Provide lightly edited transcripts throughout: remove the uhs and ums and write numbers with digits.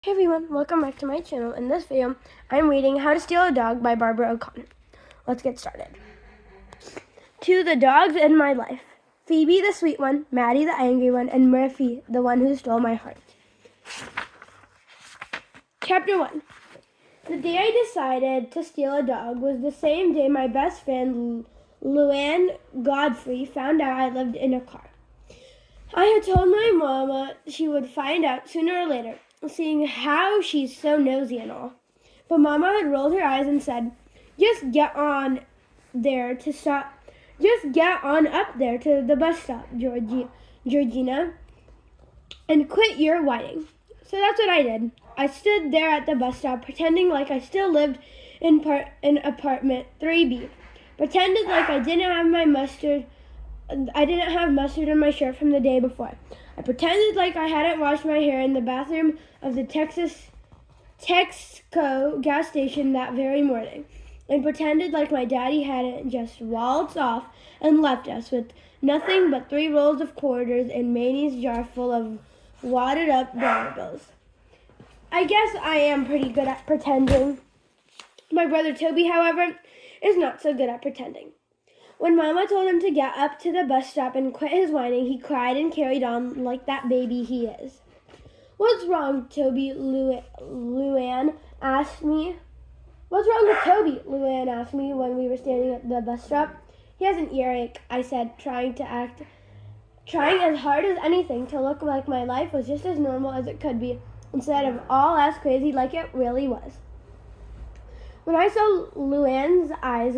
Hey everyone, welcome back to my channel. In this video, I'm reading How to Steal a Dog by Barbara O'Connor. Let's get started. To the dogs in my life. Phoebe the sweet one, Maddie the angry one, and Murphy the one who stole my heart. Chapter 1. The day I decided to steal a dog was the same day my best friend Luann Godfrey found out I lived in a car. I had told my mama she would find out sooner or later, seeing how she's so nosy and all. But Mama had rolled her eyes and said, Just get on up there to the bus stop, Georgina, and quit your whining." So that's what I did. I stood there at the bus stop, pretending like I still lived in apartment 3B. Pretended like I didn't have mustard on my shirt from the day before. I pretended like I hadn't washed my hair in the bathroom of the Texaco gas station that very morning, and pretended like my daddy hadn't just waltzed off and left us with nothing but 3 rolls of quarters and Manny's jar full of wadded up dollar bills. I guess I am pretty good at pretending. My brother Toby, however, is not so good at pretending. When Mama told him to get up to the bus stop and quit his whining, he cried and carried on like that baby he is. "What's wrong, Toby?" Luann asked me. "What's wrong with Toby?" Luann asked me when we were standing at the bus stop. "He has an earache," I said, trying as hard as anything to look like my life was just as normal as it could be, instead of all as crazy like it really was. When I saw Luann's eyes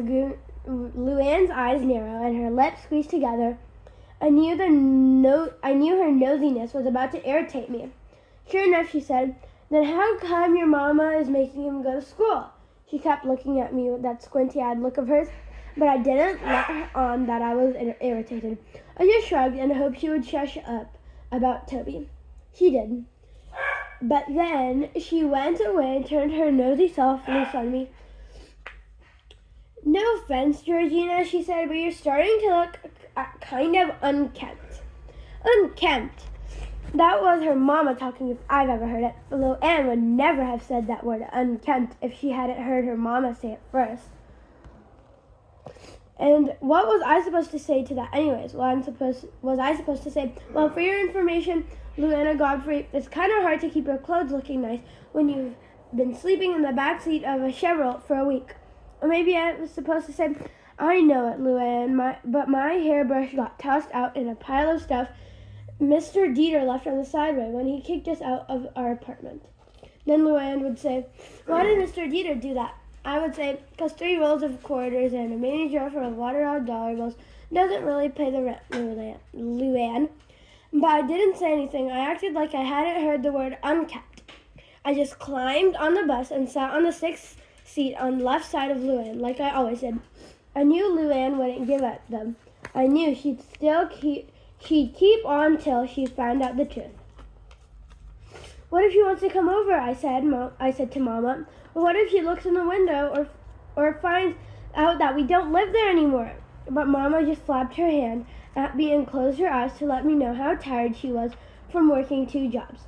narrow and her lips squeezed together, I knew her nosiness was about to irritate me. "Sure enough," she said, "then how come your mama is making him go to school?" She kept looking at me with that squinty-eyed look of hers, but I didn't let on that I was irritated. I just shrugged and hoped she would shush up about Toby. She did. But then she went away and turned her nosy self loose on me. "No offense, Georgina," she said, "but you're starting to look kind of unkempt." Unkempt. That was her mama talking if I've ever heard it. Luann would never have said that word, unkempt, if she hadn't heard her mama say it first. And what was I supposed to say to that anyways? Was I supposed to say, "Well, for your information, Luann Godfrey, it's kind of hard to keep your clothes looking nice when you've been sleeping in the back seat of a Chevrolet for a week"? Or maybe I was supposed to say, "I know it, Luann, but my hairbrush got tossed out in a pile of stuff Mr. Dieter left on the sideway when he kicked us out of our apartment." Then Luann would say, "Why did Mr. Dieter do that?" I would say, "'Cause 3 rolls of quarters and a mini jar full of watered dollar bills doesn't really pay the rent, Luann." But I didn't say anything. I acted like I hadn't heard the word unkept. I just climbed on the bus and sat on the 6th seat on the left side of Luann, like I always did. I knew Luann wouldn't give up them. I knew she'd keep on till she found out the truth. "What if she wants to come over?" I said to Mama. "Or what if she looks in the window or finds out that we don't live there anymore?" But Mama just flapped her hand at me and closed her eyes to let me know how tired she was from working 2 jobs.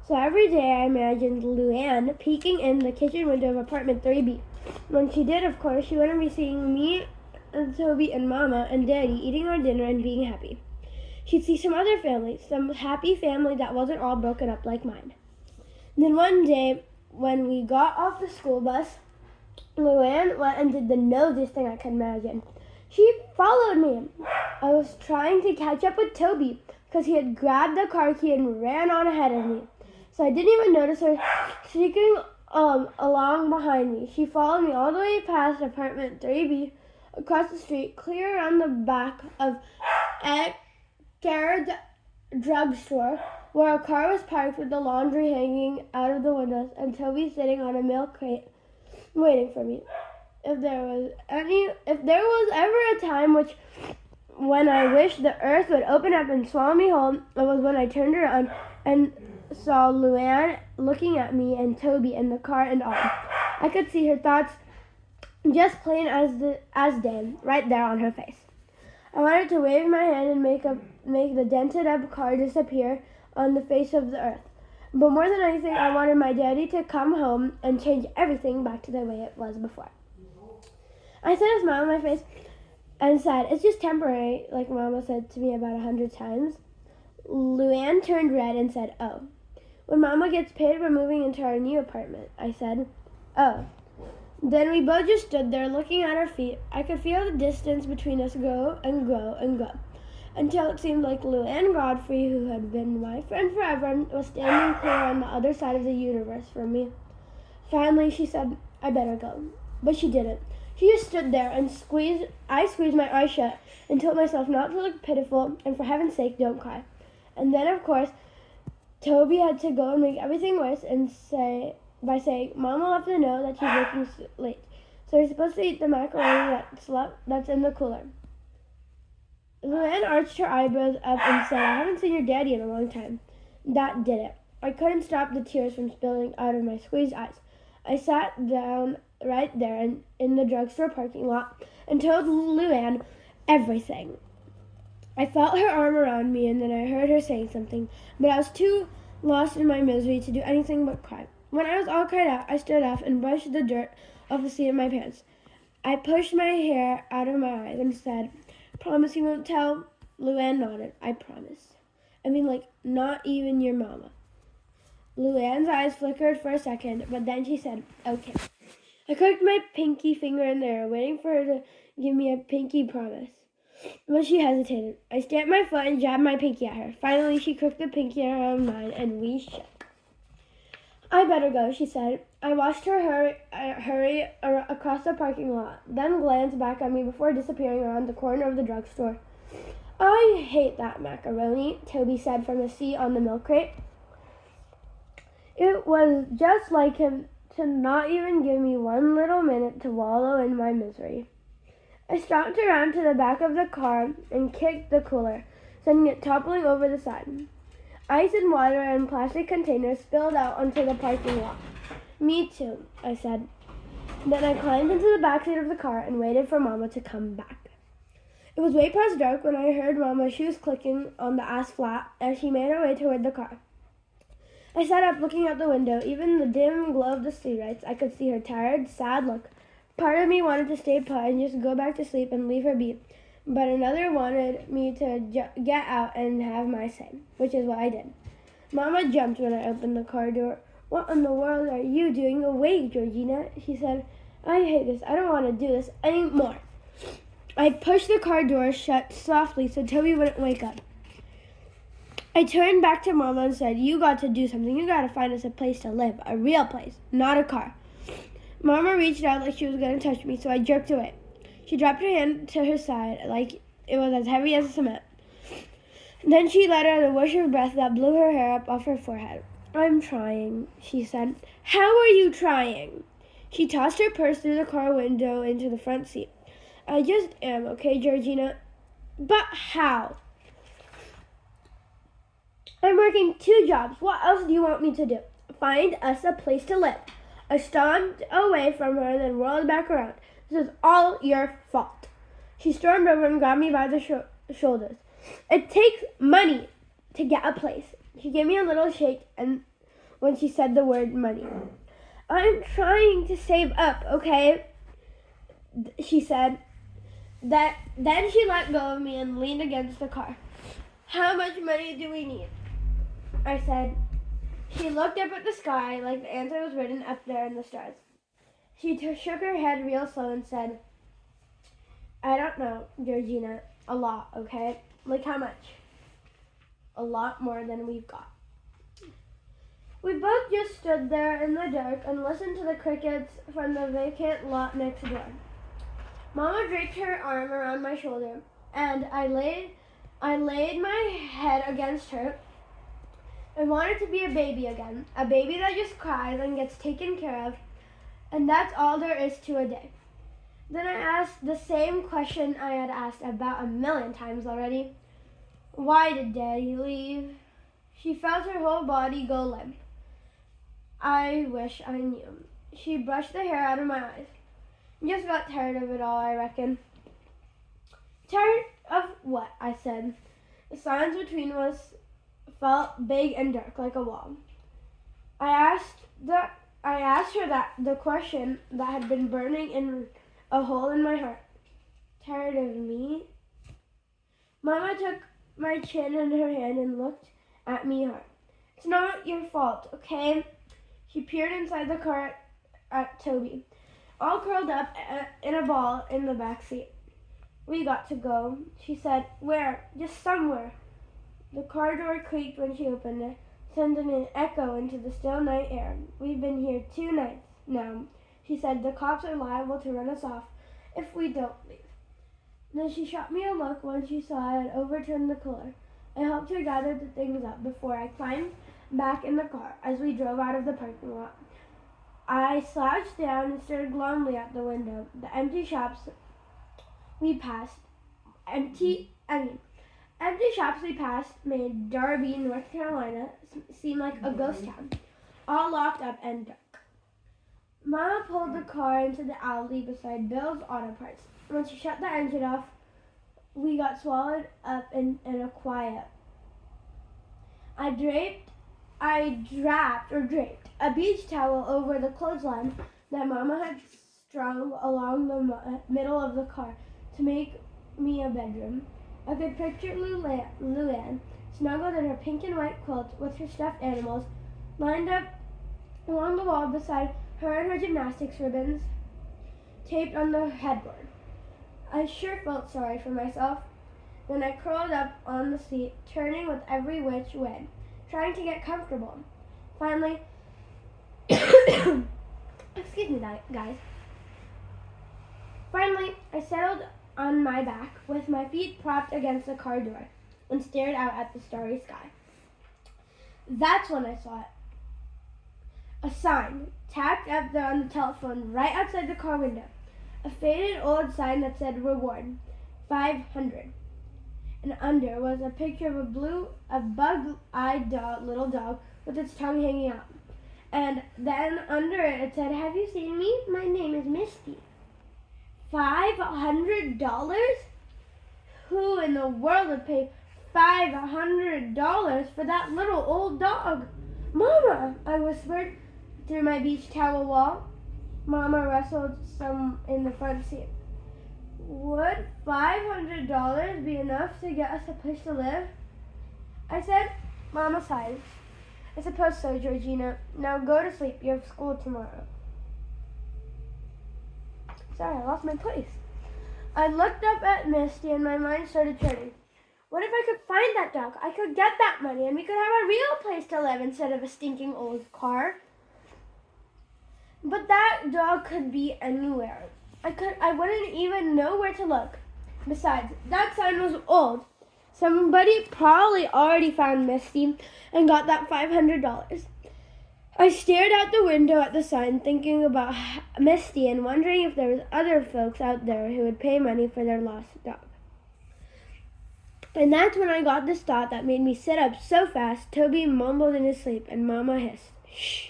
So every day I imagined Luann peeking in the kitchen window of apartment 3B. When she did, of course, she wouldn't be seeing me and Toby and Mama and Daddy eating our dinner and being happy. She'd see some other family, some happy family that wasn't all broken up like mine. And then one day, when we got off the school bus, Luann went and did the nosiest thing I could imagine. She followed me. I was trying to catch up with Toby because he had grabbed the car key and ran on ahead of me. So I didn't even notice her sneaking along behind me. She followed me all the way past apartment 3B, across the street, clear around the back of Garrett drugstore, where a car was parked with the laundry hanging out of the windows and Toby sitting on a milk crate waiting for me. If there was ever a time when I wished the earth would open up and swallow me whole, it was when I turned around and saw Luann looking at me and Toby in the car and all. I could see her thoughts just plain as day, right there on her face. I wanted to wave my hand and make the dented up car disappear on the face of the earth. But more than anything, I wanted my daddy to come home and change everything back to the way it was before. I set a smile on my face and said, "It's just temporary," like Mama said to me about 100 times. Luann turned red and said, "Oh. When Mama gets paid, we're moving into our new apartment," I said. "Oh." Then we both just stood there looking at our feet. I could feel the distance between us grow and grow and grow, until it seemed like Luann Godfrey, who had been my friend forever, was standing clear on the other side of the universe from me. Finally, she said, "I better go." But she didn't. She just stood there and I squeezed my eyes shut and told myself not to look pitiful and for heaven's sake, don't cry. And then, of course, Toby had to go and make everything worse by saying, "Mama left a note that she's working late, so you're supposed to eat the macaroni that's in the cooler." Luann arched her eyebrows up and said, "I haven't seen your daddy in a long time." That did it. I couldn't stop the tears from spilling out of my squeezed eyes. I sat down right there in the drugstore parking lot and told Luann everything. I felt her arm around me, and then I heard her saying something, but I was too lost in my misery to do anything but cry. When I was all cried out, I stood up and brushed the dirt off the seat of my pants. I pushed my hair out of my eyes and said, "Promise you won't tell?" Luann nodded. "I promise." I mean, like, not even your mama. Luann's eyes flickered for a second, but then she said, "Okay." I crooked my pinky finger in the air, waiting for her to give me a pinky promise. But she hesitated. I stamped my foot and jabbed my pinky at her. Finally, she crooked the pinky around mine, and we shook. "I better go," she said. I watched her hurry across the parking lot, then glance back at me before disappearing around the corner of the drugstore. "I hate that macaroni," Toby said from a seat on the milk crate. It was just like him to not even give me one little minute to wallow in my misery. I stalked around to the back of the car and kicked the cooler, sending it toppling over the side. Ice and water and plastic containers spilled out onto the parking lot. "Me too," I said. Then I climbed into the back seat of the car and waited for Mama to come back. It was way past dark when I heard Mama's shoes clicking on the asphalt as she made her way toward the car. I sat up looking out the window. Even in the dim glow of the streetlights, I could see her tired, sad look. Part of me wanted to stay put and just go back to sleep and leave her be, but another wanted me to get out and have my say, which is what I did. Mama jumped when I opened the car door. "What in the world are you doing awake, Georgina?" she said. "I hate this. I don't want to do this anymore." I pushed the car door shut softly so Toby wouldn't wake up. I turned back to Mama and said, "You got to do something. You got to find us a place to live, a real place, not a car." Mama reached out like she was going to touch me, so I jerked away. She dropped her hand to her side like it was as heavy as cement. Then she let out a whoosh of breath that blew her hair up off her forehead. "I'm trying," she said. "How are you trying?" She tossed her purse through the car window into the front seat. "I just am, okay, Georgina?" "But how?" "I'm working 2 jobs. What else do you want me to do?" "Find us a place to live." I stomped away from her and then whirled back around. "This is all your fault." She stormed over and grabbed me by the shoulders. "It takes money to get a place." She gave me a little shake and when she said the word money. "I'm trying to save up, okay?" she said. Then she let go of me and leaned against the car. "How much money do we need?" I said. She looked up at the sky like the answer was written up there in the stars. She shook her head real slow and said, "I don't know, Georgina. A lot, okay?" "Like how much?" "A lot more than we've got." We both just stood there in the dark and listened to the crickets from the vacant lot next door. Mama draped her arm around my shoulder, and I laid my head against her. I wanted to be a baby again, a baby that just cries and gets taken care of, and that's all there is to a day. Then I asked the same question I had asked about 1,000,000 times already. Why did Daddy leave? She felt her whole body go limp. I wish I knew. She brushed the hair out of my eyes. Just got tired of it all, I reckon. "Tired of what?" I said. The silence between us felt big and dark, like a wall. I asked her the question that had been burning in a hole in my heart. Tired of me? Mama took my chin in her hand and looked at me hard. It's not your fault, okay? She peered inside the car at Toby, all curled up in a ball in the back seat. We got to go, she said. Where? Just somewhere. The car door creaked when she opened it, sending an echo into the still night air. We've been here 2 nights now, she said. The cops are liable to run us off if we don't leave. Then she shot me a look when she saw I had overturned the cooler. I helped her gather the things up before I climbed back in the car. As we drove out of the parking lot, I slouched down and stared glumly at the window. The empty shops we passed made Darby, North Carolina seem like a ghost town, all locked up and dark. Mama pulled the car into the alley beside Bill's Auto Parts. When she shut the engine off, we got swallowed up in a quiet. I draped a beach towel over the clothesline that Mama had strung along the middle of the car to make me a bedroom. I could picture Luann snuggled in her pink and white quilt with her stuffed animals lined up along the wall beside her and her gymnastics ribbons taped on the headboard. I sure felt sorry for myself. Then I curled up on the seat, turning with every which way, trying to get comfortable. Finally, excuse me, guys. Finally, I settled on my back with my feet propped against the car door and stared out at the starry sky. That's when I saw it. A sign tacked up there on the telephone right outside the car window. A faded old sign that said reward, 500. And under was a picture of a bug-eyed little dog with its tongue hanging out. And then under it said, have you seen me? My name is Misty. $500? Who in the world would pay $500 for that little old dog? Mama, I whispered through my beach towel wall. Mama wrestled some in the front seat. Would $500 be enough to get us a place to live? I said. Mama sighed. I suppose so, Georgina. Now go to sleep. You have school tomorrow. Sorry, I lost my place. I looked up at Misty and my mind started turning. What if I could find that dog? I could get that money and we could have a real place to live instead of a stinking old car. But that dog could be anywhere. I wouldn't even know where to look. Besides, that sign was old. Somebody probably already found Misty and got that $500. I stared out the window at the sign, thinking about Misty and wondering if there was other folks out there who would pay money for their lost dog. And that's when I got this thought that made me sit up so fast, Toby mumbled in his sleep and Mama hissed, shh.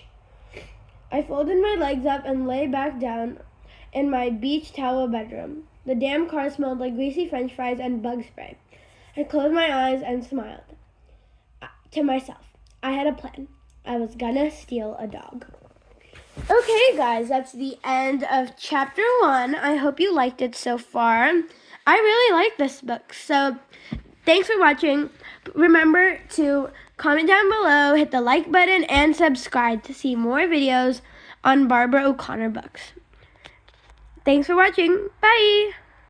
I folded my legs up and lay back down in my beach towel bedroom. The damn car smelled like greasy French fries and bug spray. I closed my eyes and smiled to myself. I had a plan. I was gonna steal a dog. Okay, guys, that's the end of chapter 1. I hope you liked it so far. I really like this book, so thanks for watching. Remember to comment down below, hit the like button, and subscribe to see more videos on Barbara O'Connor books. Thanks for watching. Bye!